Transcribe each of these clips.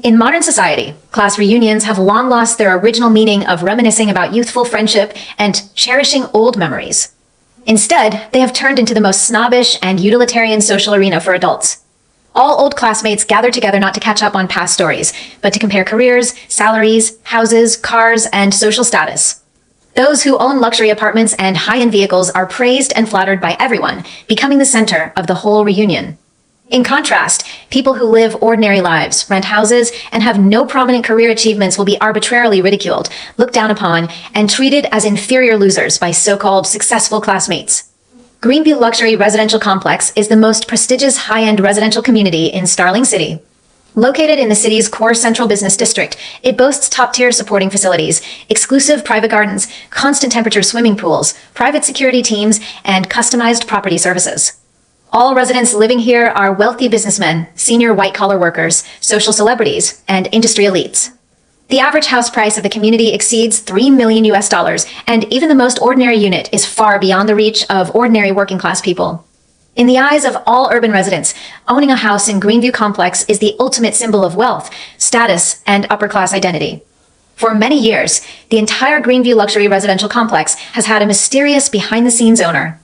In modern society, class reunions have long lost their original meaning of reminiscing about youthful friendship and cherishing old memories. Instead, they have turned into the most snobbish and utilitarian social arena for adults. All old classmates gather together not to catch up on past stories, but to compare careers, salaries, houses, cars, and social status. Those who own luxury apartments and high-end vehicles are praised and flattered by everyone, becoming the center of the whole reunion. In contrast, people who live ordinary lives, rent houses, and have no prominent career achievements will be arbitrarily ridiculed, looked down upon, and treated as inferior losers by so-called successful classmates. Greenview Luxury Residential Complex is the most prestigious high-end residential community in Starling City. Located in the city's core central business district, it boasts top-tier supporting facilities, exclusive private gardens, constant temperature swimming pools, private security teams, and customized property services. All residents living here are wealthy businessmen, senior white-collar workers, social celebrities, and industry elites. The average house price of the community exceeds $3 million, and even the most ordinary unit is far beyond the reach of ordinary working-class people. In the eyes of all urban residents, owning a house in Greenview Complex is the ultimate symbol of wealth, status, and upper-class identity. For many years, the entire Greenview Luxury Residential Complex has had a mysterious behind-the-scenes owner.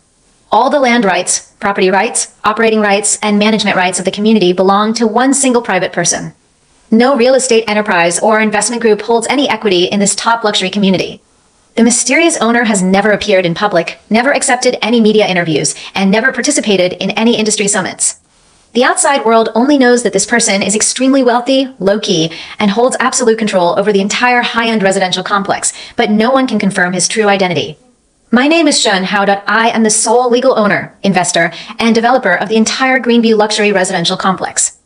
All the land rights, property rights, operating rights, and management rights of the community belong to one single private person. No real estate enterprise or investment group holds any equity in this top luxury community. The mysterious owner has never appeared in public, never accepted any media interviews, and never participated in any industry summits. The outside world only knows that this person is extremely wealthy, low-key, and holds absolute control over the entire high-end residential complex, but no one can confirm his true identity. My name is Shun Howdut. I am the sole legal owner, investor, and developer of the entire Greenview Luxury Residential Complex.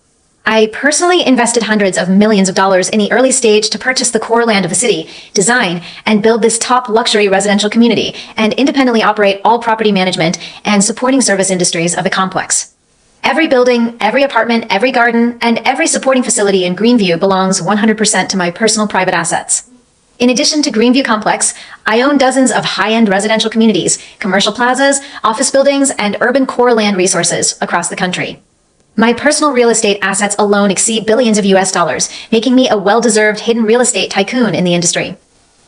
I personally invested hundreds of millions of dollars in the early stage to purchase the core land of the city, design, and build this top luxury residential community, and independently operate all property management and supporting service industries of the complex. Every building, every apartment, every garden, and every supporting facility in Greenview belongs 100% to my personal private assets. In addition to Greenview Complex, I own dozens of high-end residential communities, commercial plazas, office buildings, and urban core land resources across the country. My personal real estate assets alone exceed billions of US dollars, making me a well-deserved hidden real estate tycoon in the industry.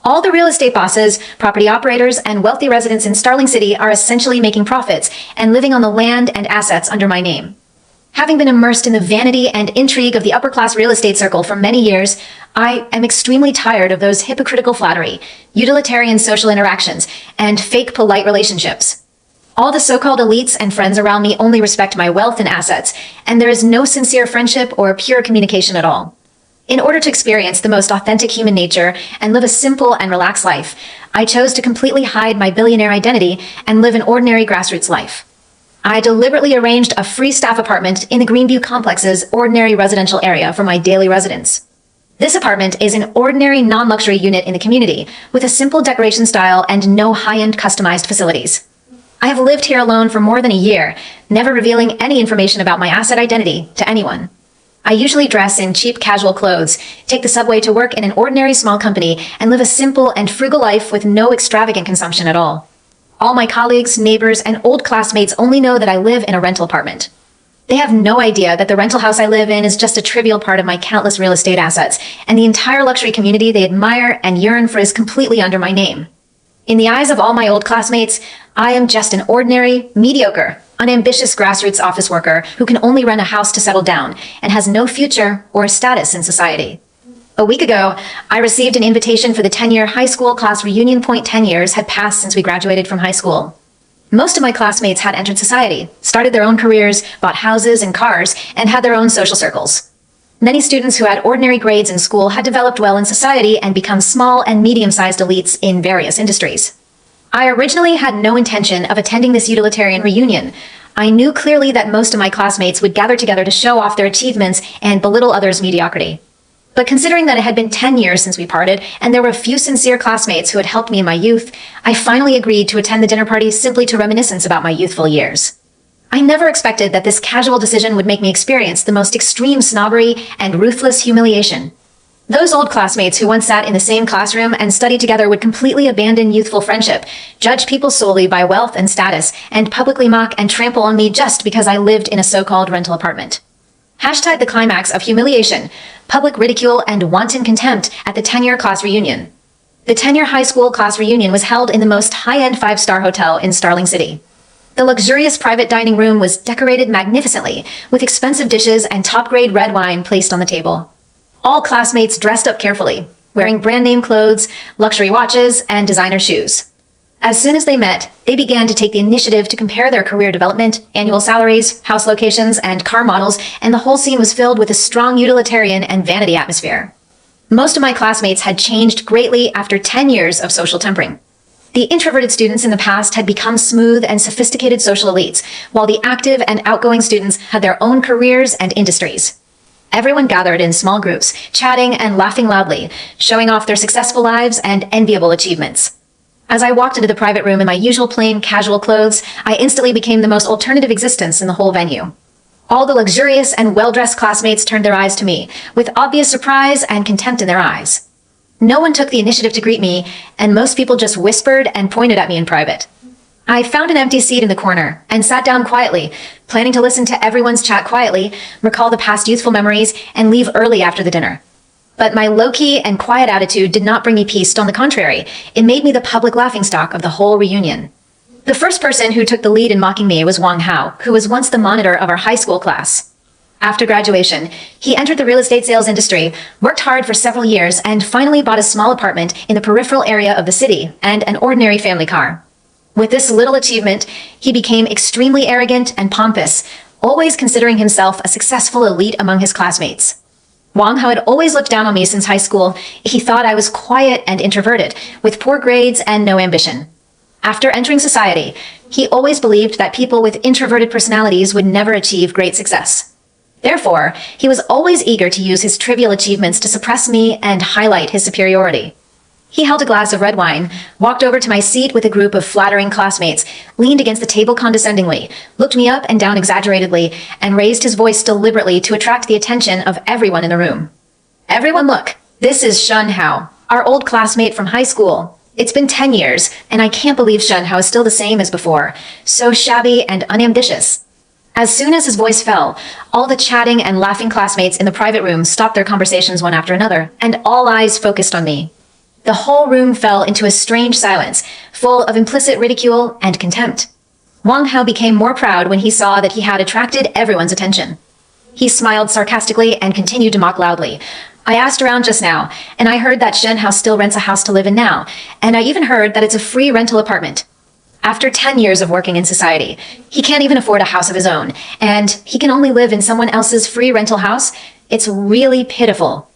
All the real estate bosses, property operators, and wealthy residents in Starling City are essentially making profits and living on the land and assets under my name. Having been immersed in the vanity and intrigue of the upper-class real estate circle for many years, I am extremely tired of those hypocritical flattery, utilitarian social interactions, and fake polite relationships. All the so-called elites and friends around me only respect my wealth and assets, and there is no sincere friendship or pure communication at all. In order to experience the most authentic human nature and live a simple and relaxed life, I chose to completely hide my billionaire identity and live an ordinary grassroots life. I deliberately arranged a free staff apartment in the Greenview Complex's ordinary residential area for my daily residence. This apartment is an ordinary non-luxury unit in the community with a simple decoration style and no high-end customized facilities. I have lived here alone for more than a year, never revealing any information about my asset identity to anyone. I usually dress in cheap casual clothes, take the subway to work in an ordinary small company, and live a simple and frugal life with no extravagant consumption at all. All my colleagues, neighbors, and old classmates only know that I live in a rental apartment. They have no idea that the rental house I live in is just a trivial part of my countless real estate assets, and the entire luxury community they admire and yearn for is completely under my name. In the eyes of all my old classmates, I am just an ordinary, mediocre, unambitious grassroots office worker who can only rent a house to settle down and has no future or status in society. A week ago, I received an invitation for the 10-year high school class reunion. 10 years had passed since we graduated from high school. Most of my classmates had entered society, started their own careers, bought houses and cars, and had their own social circles. Many students who had ordinary grades in school had developed well in society and become small and medium-sized elites in various industries. I originally had no intention of attending this utilitarian reunion. I knew clearly that most of my classmates would gather together to show off their achievements and belittle others' mediocrity. But considering that it had been 10 years since we parted, and there were a few sincere classmates who had helped me in my youth, I finally agreed to attend the dinner party simply to reminiscence about my youthful years. I never expected that this casual decision would make me experience the most extreme snobbery and ruthless humiliation. Those old classmates who once sat in the same classroom and studied together would completely abandon youthful friendship, judge people solely by wealth and status, and publicly mock and trample on me just because I lived in a so-called rental apartment. Hashtag the climax of humiliation, public ridicule, and wanton contempt at the 10-year class reunion. The 10-year high school class reunion was held in the most high-end 5-star hotel in Starling City. The luxurious private dining room was decorated magnificently, with expensive dishes and top-grade red wine placed on the table. All classmates dressed up carefully, wearing brand-name clothes, luxury watches, and designer shoes. As soon as they met, they began to take the initiative to compare their career development, annual salaries, house locations, and car models, and the whole scene was filled with a strong utilitarian and vanity atmosphere. Most of my classmates had changed greatly after 10 years of social tempering. The introverted students in the past had become smooth and sophisticated social elites, while the active and outgoing students had their own careers and industries. Everyone gathered in small groups, chatting and laughing loudly, showing off their successful lives and enviable achievements. As I walked into the private room in my usual plain, casual clothes, I instantly became the most alternative existence in the whole venue. All the luxurious and well-dressed classmates turned their eyes to me, with obvious surprise and contempt in their eyes. No one took the initiative to greet me, and most people just whispered and pointed at me in private. I found an empty seat in the corner and sat down quietly, planning to listen to everyone's chat quietly, recall the past youthful memories, and leave early after the dinner. But my low-key and quiet attitude did not bring me peace. On the contrary, it made me the public laughingstock of the whole reunion. The first person who took the lead in mocking me was Wang Hao, who was once the monitor of our high school class. After graduation, he entered the real estate sales industry, worked hard for several years, and finally bought a small apartment in the peripheral area of the city and an ordinary family car. With this little achievement, he became extremely arrogant and pompous, always considering himself a successful elite among his classmates. Wang Hao had always looked down on me since high school. He thought I was quiet and introverted, with poor grades and no ambition. After entering society, he always believed that people with introverted personalities would never achieve great success. Therefore, he was always eager to use his trivial achievements to suppress me and highlight his superiority. He held a glass of red wine, walked over to my seat with a group of flattering classmates, leaned against the table condescendingly, looked me up and down exaggeratedly, and raised his voice deliberately to attract the attention of everyone in the room. "Everyone look, this is Shen Hao, our old classmate from high school. It's been 10 years, and I can't believe Shen Hao is still the same as before, so shabby and unambitious." As soon as his voice fell, all the chatting and laughing classmates in the private room stopped their conversations one after another, and all eyes focused on me. The whole room fell into a strange silence, full of implicit ridicule and contempt. Wang Hao became more proud when he saw that he had attracted everyone's attention. He smiled sarcastically and continued to mock loudly. "I asked around just now, and I heard that Shen Hao still rents a house to live in now, and I even heard that it's a free rental apartment. After 10 years of working in society, he can't even afford a house of his own, and he can only live in someone else's free rental house. It's really pitiful."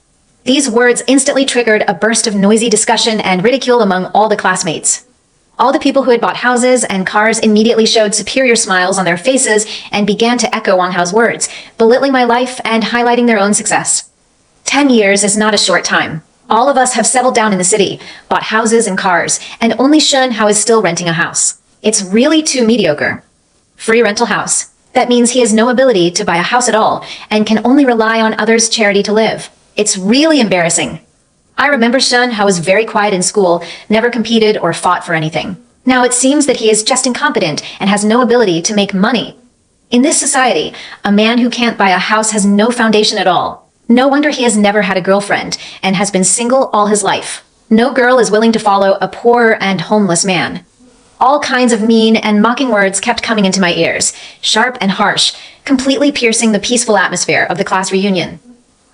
These words instantly triggered a burst of noisy discussion and ridicule among all the classmates. All the people who had bought houses and cars immediately showed superior smiles on their faces and began to echo Wang Hao's words, belittling my life and highlighting their own success. 10 years is not a short time. All of us have settled down in the city, bought houses and cars, and only Shen Hao is still renting a house. It's really too mediocre. Free rental house. That means he has no ability to buy a house at all and can only rely on others' charity to live. It's really embarrassing. I remember Shen Hao was very quiet in school, never competed or fought for anything. Now it seems that he is just incompetent and has no ability to make money. In this society, a man who can't buy a house has no foundation at all. No wonder he has never had a girlfriend and has been single all his life. No girl is willing to follow a poor and homeless man. All kinds of mean and mocking words kept coming into my ears, sharp and harsh, completely piercing the peaceful atmosphere of the class reunion.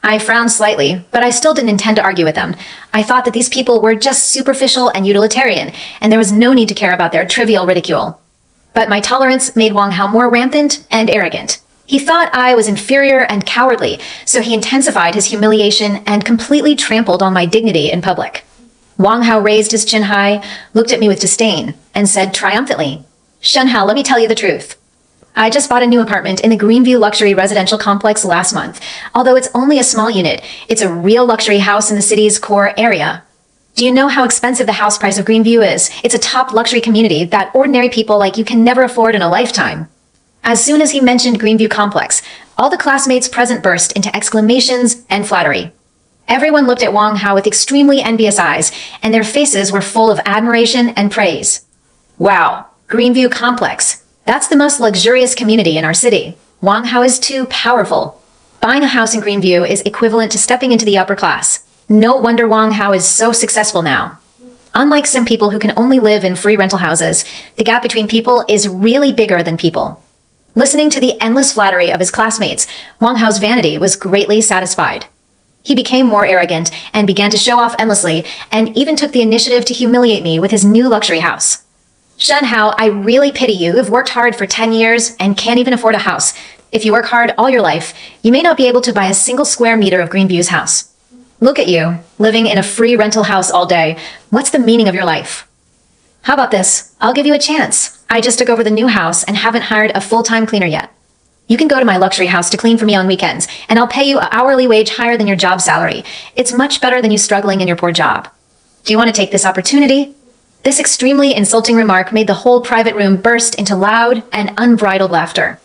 I frowned slightly, but I still didn't intend to argue with them. I thought that these people were just superficial and utilitarian, and there was no need to care about their trivial ridicule. But my tolerance made Wang Hao more rampant and arrogant. He thought I was inferior and cowardly, so he intensified his humiliation and completely trampled on my dignity in public. Wang Hao raised his chin high, looked at me with disdain, and said triumphantly, "Shen Hao, let me tell you the truth. I just bought a new apartment in the Greenview luxury residential complex last month. Although it's only a small unit, it's a real luxury house in the city's core area. Do you know how expensive the house price of Greenview is? It's a top luxury community that ordinary people like you can never afford in a lifetime." As soon as he mentioned Greenview complex, all the classmates present burst into exclamations and flattery. Everyone looked at Wang Hao with extremely envious eyes, and their faces were full of admiration and praise. "Wow, Greenview complex. That's the most luxurious community in our city. Wang Hao is too powerful. Buying a house in Greenview is equivalent to stepping into the upper class. No wonder Wang Hao is so successful now. Unlike some people who can only live in free rental houses, the gap between people is really bigger than people. Listening to the endless flattery of his classmates, Wang Hao's vanity was greatly satisfied. He became more arrogant and began to show off endlessly, and even took the initiative to humiliate me with his new luxury house. Shen Hao, I really pity you who've worked hard for 10 years and can't even afford a house. If you work hard all your life, you may not be able to buy a single square meter of Greenview's house. Look at you, living in a free rental house all day. What's the meaning of your life? How about this? I'll give you a chance. I just took over the new house and haven't hired a full-time cleaner yet. You can go to my luxury house to clean for me on weekends, and I'll pay you an hourly wage higher than your job salary. It's much better than you struggling in your poor job. Do you want to take this opportunity? This extremely insulting remark made the whole private room burst into loud and unbridled laughter.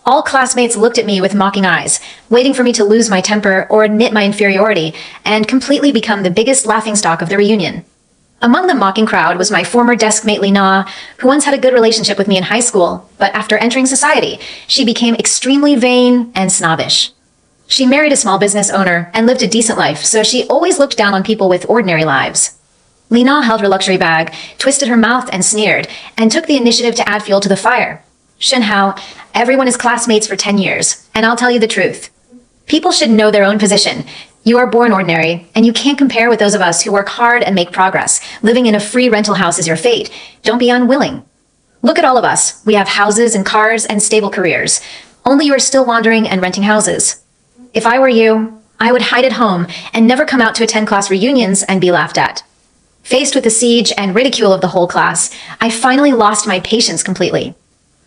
All classmates looked at me with mocking eyes, waiting for me to lose my temper or admit my inferiority, and completely become the biggest laughingstock of the reunion. Among the mocking crowd was my former deskmate Lina, who once had a good relationship with me in high school, but after entering society, she became extremely vain and snobbish. She married a small business owner and lived a decent life, so she always looked down on people with ordinary lives. Lina held her luxury bag, twisted her mouth and sneered, and took the initiative to add fuel to the fire. Shen Hao, everyone is classmates for 10 years, and I'll tell you the truth. People should know their own position. You are born ordinary, and you can't compare with those of us who work hard and make progress. Living in a free rental house is your fate. Don't be unwilling. Look at all of us. We have houses and cars and stable careers. Only you are still wandering and renting houses. If I were you, I would hide at home and never come out to attend class reunions and be laughed at. Faced with the siege and ridicule of the whole class, I finally lost my patience completely.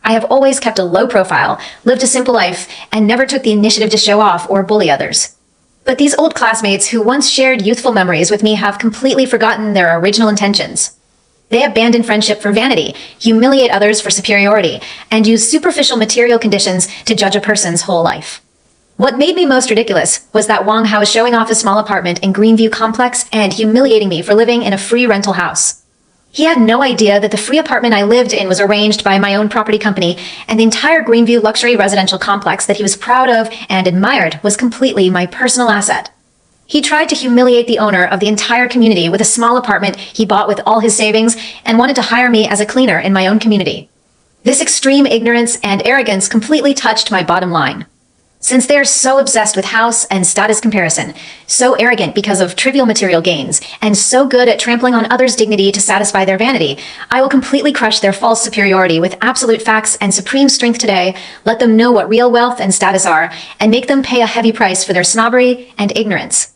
I have always kept a low profile, lived a simple life, and never took the initiative to show off or bully others. But these old classmates who once shared youthful memories with me have completely forgotten their original intentions. They abandon friendship for vanity, humiliate others for superiority, and use superficial material conditions to judge a person's whole life. What made me most ridiculous was that Wang Hao was showing off his small apartment in Greenview Complex and humiliating me for living in a free rental house. He had no idea that the free apartment I lived in was arranged by my own property company, and the entire Greenview luxury residential complex that he was proud of and admired was completely my personal asset. He tried to humiliate the owner of the entire community with a small apartment he bought with all his savings and wanted to hire me as a cleaner in my own community. This extreme ignorance and arrogance completely touched my bottom line. Since they are so obsessed with house and status comparison, so arrogant because of trivial material gains, and so good at trampling on others' dignity to satisfy their vanity, I will completely crush their false superiority with absolute facts and supreme strength today, let them know what real wealth and status are, and make them pay a heavy price for their snobbery and ignorance.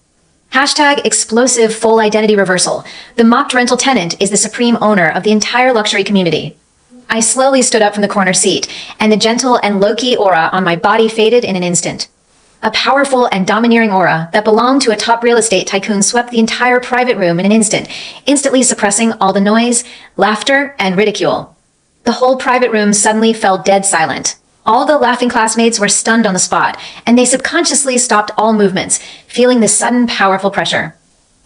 Hashtag explosive full identity reversal. The mocked rental tenant is the supreme owner of the entire luxury community. I slowly stood up from the corner seat, and the gentle and low-key aura on my body faded in an instant. A powerful and domineering aura that belonged to a top real estate tycoon swept the entire private room in an instant, instantly suppressing all the noise, laughter, and ridicule. The whole private room suddenly fell dead silent. All the laughing classmates were stunned on the spot, and they subconsciously stopped all movements, feeling the sudden powerful pressure.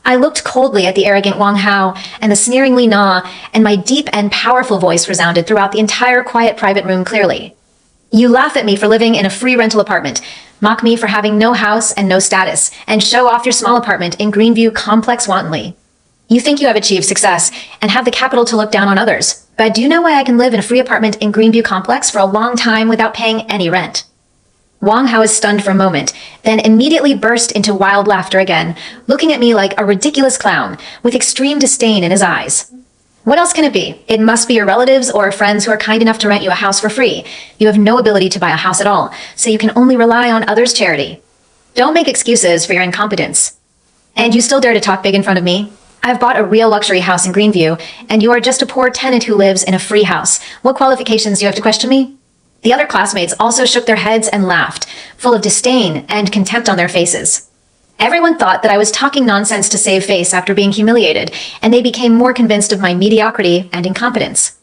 I looked coldly at the arrogant Wang Hao and the sneering Li Na, and my deep and powerful voice resounded throughout the entire quiet private room clearly. You laugh at me for living in a free rental apartment, mock me for having no house and no status, and show off your small apartment in Greenview Complex wantonly. You think you have achieved success and have the capital to look down on others, but do you know why I can live in a free apartment in Greenview Complex for a long time without paying any rent? Wang Hao was stunned for a moment, then immediately burst into wild laughter again, looking at me like a ridiculous clown, with extreme disdain in his eyes. What else can it be? It must be your relatives or friends who are kind enough to rent you a house for free. You have no ability to buy a house at all, so you can only rely on others' charity. Don't make excuses for your incompetence. And you still dare to talk big in front of me? I've bought a real luxury house in Greenview, and you are just a poor tenant who lives in a free house. What qualifications do you have to question me? The other classmates also shook their heads and laughed, full of disdain and contempt on their faces. Everyone thought that I was talking nonsense to save face after being humiliated, and they became more convinced of my mediocrity and incompetence.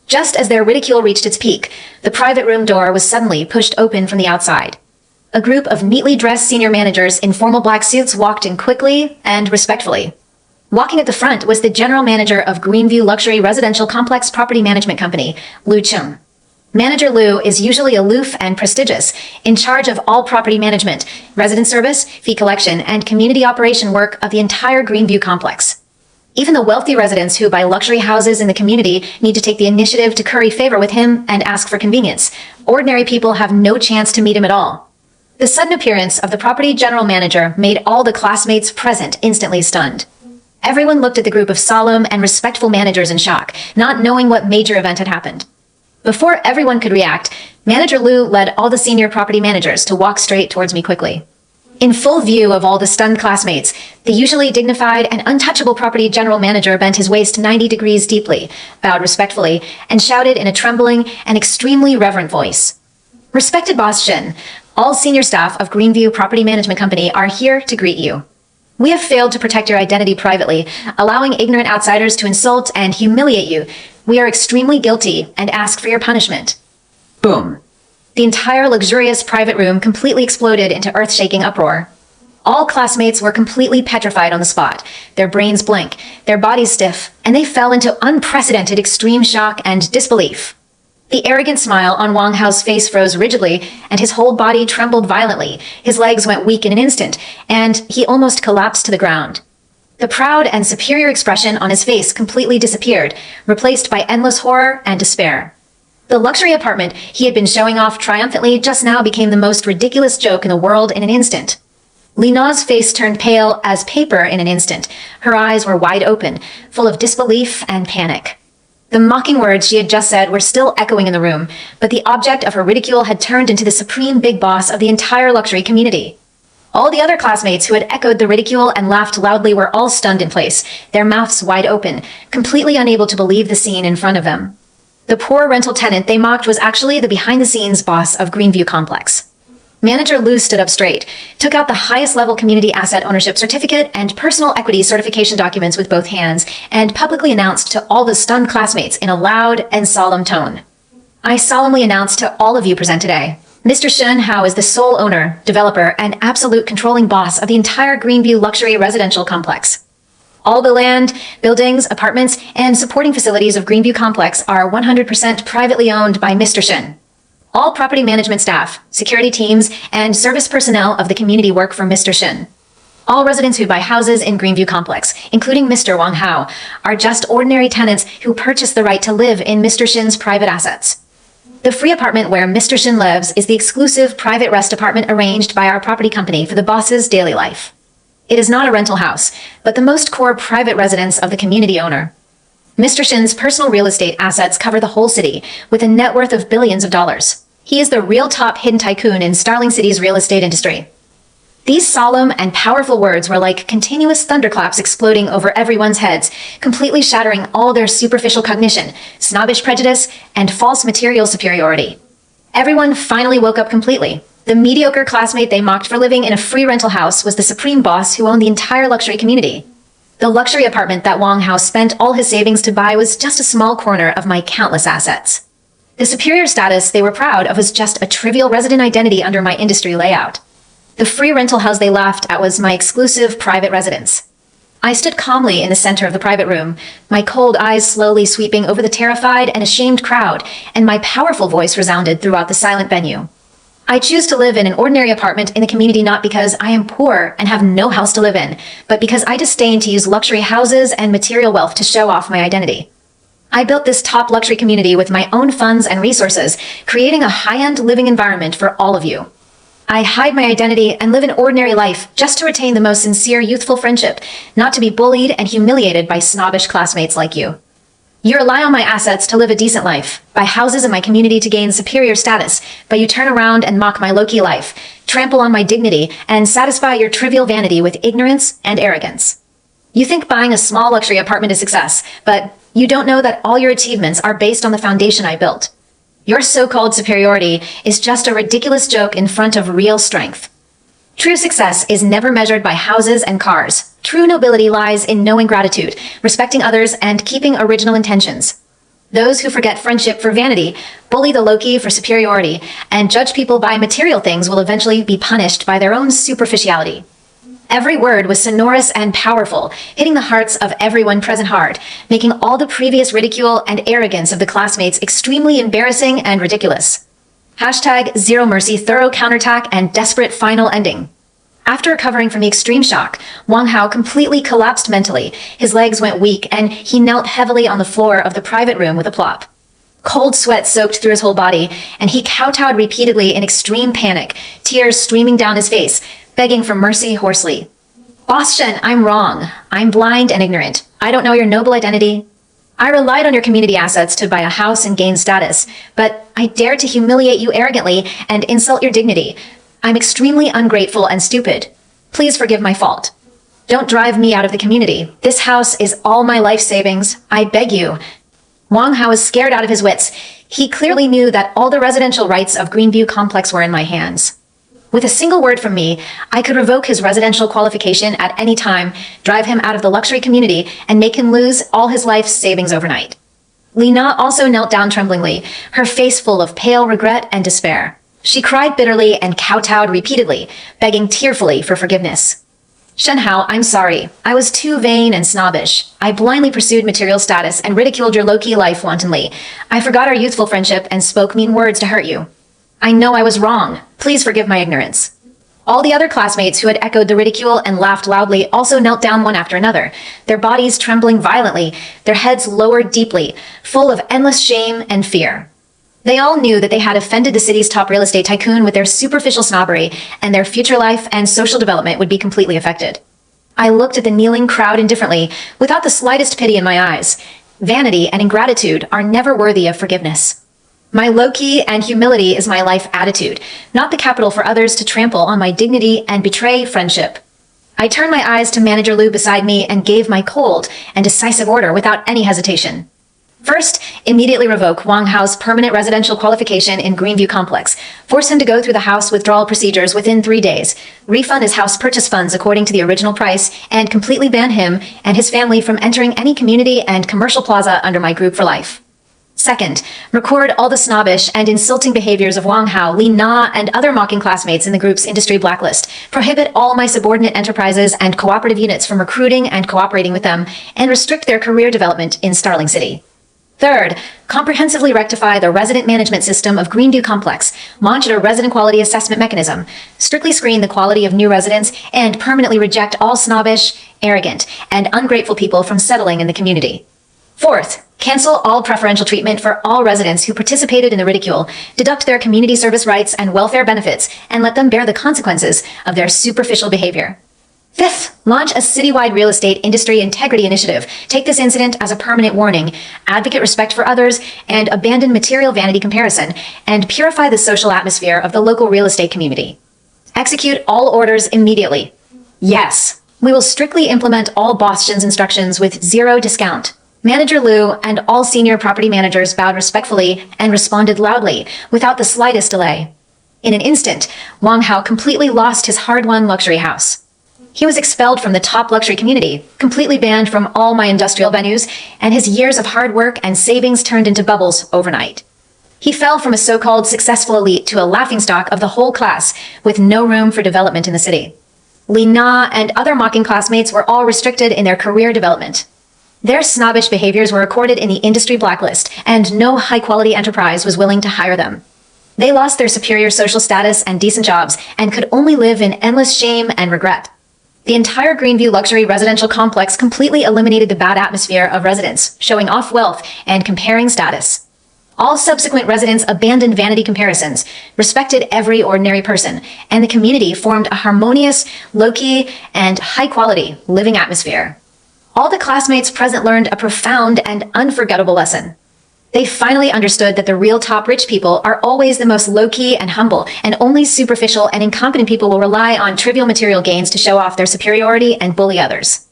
Just as their ridicule reached its peak, the private room door was suddenly pushed open from the outside. A group of neatly dressed senior managers in formal black suits walked in quickly and respectfully. Walking at the front was the general manager of Greenview Luxury Residential Complex Property Management Company, Lu Chung. Manager Lou is usually aloof and prestigious, in charge of all property management, resident service, fee collection, and community operation work of the entire Greenview complex. Even the wealthy residents who buy luxury houses in the community need to take the initiative to curry favor with him and ask for convenience. Ordinary people have no chance to meet him at all. The sudden appearance of the property general manager made all the classmates present instantly stunned. Everyone looked at the group of solemn and respectful managers in shock, not knowing what major event had happened. Before everyone could react, Manager Lou led all the senior property managers to walk straight towards me quickly. In full view of all the stunned classmates, the usually dignified and untouchable property general manager bent his waist 90 degrees deeply, bowed respectfully, and shouted in a trembling and extremely reverent voice. "Respected Boss Shin, all senior staff of Greenview Property Management Company are here to greet you. We have failed to protect your identity privately, allowing ignorant outsiders to insult and humiliate you. We are extremely guilty and ask for your punishment." Boom. The entire luxurious private room completely exploded into earth-shaking uproar. All classmates were completely petrified on the spot, their brains blank, their bodies stiff, and they fell into unprecedented extreme shock and disbelief. The arrogant smile on Wang Hao's face froze rigidly, and his whole body trembled violently. His legs went weak in an instant, and he almost collapsed to the ground. The proud and superior expression on his face completely disappeared, replaced by endless horror and despair. The luxury apartment he had been showing off triumphantly just now became the most ridiculous joke in the world in an instant. Li Na's face turned pale as paper in an instant. Her eyes were wide open, full of disbelief and panic. The mocking words she had just said were still echoing in the room, but the object of her ridicule had turned into the supreme big boss of the entire luxury community. All the other classmates who had echoed the ridicule and laughed loudly were all stunned in place, their mouths wide open, completely unable to believe the scene in front of them. The poor rental tenant they mocked was actually the behind-the-scenes boss of Greenview Complex. Manager Lou stood up straight, took out the highest-level community asset ownership certificate and personal equity certification documents with both hands, and publicly announced to all the stunned classmates in a loud and solemn tone. "I solemnly announce to all of you present today, Mr. Shen Hao is the sole owner, developer, and absolute controlling boss of the entire Greenview luxury residential complex. All the land, buildings, apartments, and supporting facilities of Greenview Complex are 100% privately owned by Mr. Shen. All property management staff, security teams, and service personnel of the community work for Mr. Shen. All residents who buy houses in Greenview Complex, including Mr. Wang Hao, are just ordinary tenants who purchase the right to live in Mr. Shen's private assets. The free apartment where Mr. Shen lives is the exclusive private rest apartment arranged by our property company for the boss's daily life. It is not a rental house, but the most core private residence of the community owner. Mr. Shen's personal real estate assets cover the whole city, with a net worth of billions of dollars. He is the real top hidden tycoon in Starling City's real estate industry." These solemn and powerful words were like continuous thunderclaps exploding over everyone's heads, completely shattering all their superficial cognition, snobbish prejudice, and false material superiority. Everyone finally woke up completely. The mediocre classmate they mocked for living in a free rental house was the supreme boss who owned the entire luxury community. The luxury apartment that Wang Hao spent all his savings to buy was just a small corner of my countless assets. The superior status they were proud of was just a trivial resident identity under my industry layout. The free rental house they laughed at was my exclusive private residence. I stood calmly in the center of the private room, my cold eyes slowly sweeping over the terrified and ashamed crowd, and my powerful voice resounded throughout the silent venue. I choose to live in an ordinary apartment in the community not because I am poor and have no house to live in, but because I disdain to use luxury houses and material wealth to show off my identity. I built this top luxury community with my own funds and resources, creating a high-end living environment for all of you. I hide my identity and live an ordinary life just to retain the most sincere youthful friendship, not to be bullied and humiliated by snobbish classmates like you. You rely on my assets to live a decent life, buy houses in my community to gain superior status, but you turn around and mock my low-key life, trample on my dignity, and satisfy your trivial vanity with ignorance and arrogance. You think buying a small luxury apartment is success, but you don't know that all your achievements are based on the foundation I built. Your so-called superiority is just a ridiculous joke in front of real strength. True success is never measured by houses and cars. True nobility lies in knowing gratitude, respecting others, and keeping original intentions. Those who forget friendship for vanity, bully the low-key for superiority, and judge people by material things will eventually be punished by their own superficiality. Every word was sonorous and powerful, hitting the hearts of everyone present hard, making all the previous ridicule and arrogance of the classmates extremely embarrassing and ridiculous. Hashtag Zero Mercy thorough counterattack and desperate final ending. After recovering from the extreme shock, Wang Hao completely collapsed mentally. His legs went weak and he knelt heavily on the floor of the private room with a plop. Cold sweat soaked through his whole body, and he kowtowed repeatedly in extreme panic, tears streaming down his face, begging for mercy hoarsely. Boss Shen, I'm wrong. I'm blind and ignorant. I don't know your noble identity. I relied on your community assets to buy a house and gain status, but I dared to humiliate you arrogantly and insult your dignity. I'm extremely ungrateful and stupid. Please forgive my fault. Don't drive me out of the community. This house is all my life savings. I beg you. Wang Hao was scared out of his wits. He clearly knew that all the residential rights of Greenview Complex were in my hands. With a single word from me, I could revoke his residential qualification at any time, drive him out of the luxury community, and make him lose all his life's savings overnight. Li Na also knelt down tremblingly, her face full of pale regret and despair. She cried bitterly and kowtowed repeatedly, begging tearfully for forgiveness. Shen Hao, I'm sorry. I was too vain and snobbish. I blindly pursued material status and ridiculed your low-key life wantonly. I forgot our youthful friendship and spoke mean words to hurt you. I know I was wrong. Please forgive my ignorance. All the other classmates who had echoed the ridicule and laughed loudly also knelt down one after another, their bodies trembling violently, their heads lowered deeply, full of endless shame and fear. They all knew that they had offended the city's top real estate tycoon with their superficial snobbery, and their future life and social development would be completely affected. I looked at the kneeling crowd indifferently, without the slightest pity in my eyes. Vanity and ingratitude are never worthy of forgiveness. My low-key and humility is my life attitude, not the capital for others to trample on my dignity and betray friendship. I turned my eyes to Manager Liu beside me and gave my cold and decisive order without any hesitation. First, immediately revoke Wang Hao's permanent residential qualification in Greenview Complex. Force him to go through the house withdrawal procedures within 3 days. Refund his house purchase funds according to the original price, and completely ban him and his family from entering any community and commercial plaza under my group for life. Second, record all the snobbish and insulting behaviors of Wang Hao, Li Na, and other mocking classmates in the group's industry blacklist. Prohibit all my subordinate enterprises and cooperative units from recruiting and cooperating with them, and restrict their career development in Starling City. Third, comprehensively rectify the resident management system of Greenview Complex, launch a resident quality assessment mechanism, strictly screen the quality of new residents, and permanently reject all snobbish, arrogant, and ungrateful people from settling in the community. Fourth, cancel all preferential treatment for all residents who participated in the ridicule, deduct their community service rights and welfare benefits, and let them bear the consequences of their superficial behavior. Fifth, launch a citywide real estate industry integrity initiative. Take this incident as a permanent warning, advocate respect for others, and abandon material vanity comparison, and purify the social atmosphere of the local real estate community. Execute all orders immediately. Yes, we will strictly implement all Boss Shen's instructions with zero discount. Manager Liu and all senior property managers bowed respectfully and responded loudly, without the slightest delay. In an instant, Wang Hao completely lost his hard-won luxury house. He was expelled from the top luxury community, completely banned from all my industrial venues, and his years of hard work and savings turned into bubbles overnight. He fell from a so-called successful elite to a laughingstock of the whole class, with no room for development in the city. Li Na and other mocking classmates were all restricted in their career development. Their snobbish behaviors were recorded in the industry blacklist, and no high-quality enterprise was willing to hire them. They lost their superior social status and decent jobs, and could only live in endless shame and regret. The entire Greenview luxury residential complex completely eliminated the bad atmosphere of residents, showing off wealth and comparing status. All subsequent residents abandoned vanity comparisons, respected every ordinary person, and the community formed a harmonious, low-key, and high-quality living atmosphere. All the classmates present learned a profound and unforgettable lesson. They finally understood that the real top rich people are always the most low-key and humble, and only superficial and incompetent people will rely on trivial material gains to show off their superiority and bully others.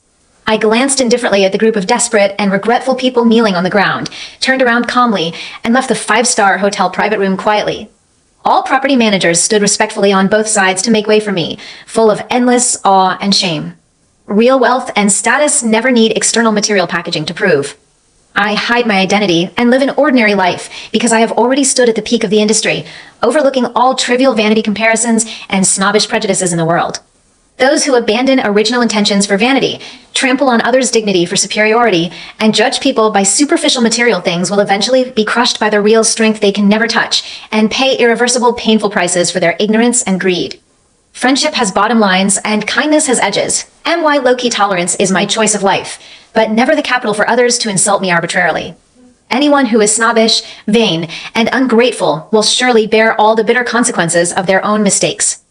I glanced indifferently at the group of desperate and regretful people kneeling on the ground, turned around calmly, and left the 5-star hotel private room quietly. All property managers stood respectfully on both sides to make way for me, full of endless awe and shame. Real wealth and status never need external material packaging to prove. I hide my identity and live an ordinary life because I have already stood at the peak of the industry, overlooking all trivial vanity comparisons and snobbish prejudices in the world. Those who abandon original intentions for vanity, trample on others' dignity for superiority, and judge people by superficial material things will eventually be crushed by the real strength they can never touch and pay irreversible, painful prices for their ignorance and greed. Friendship has bottom lines and kindness has edges, and why low-key tolerance is my choice of life, but never the capital for others to insult me arbitrarily. Anyone who is snobbish, vain, and ungrateful will surely bear all the bitter consequences of their own mistakes.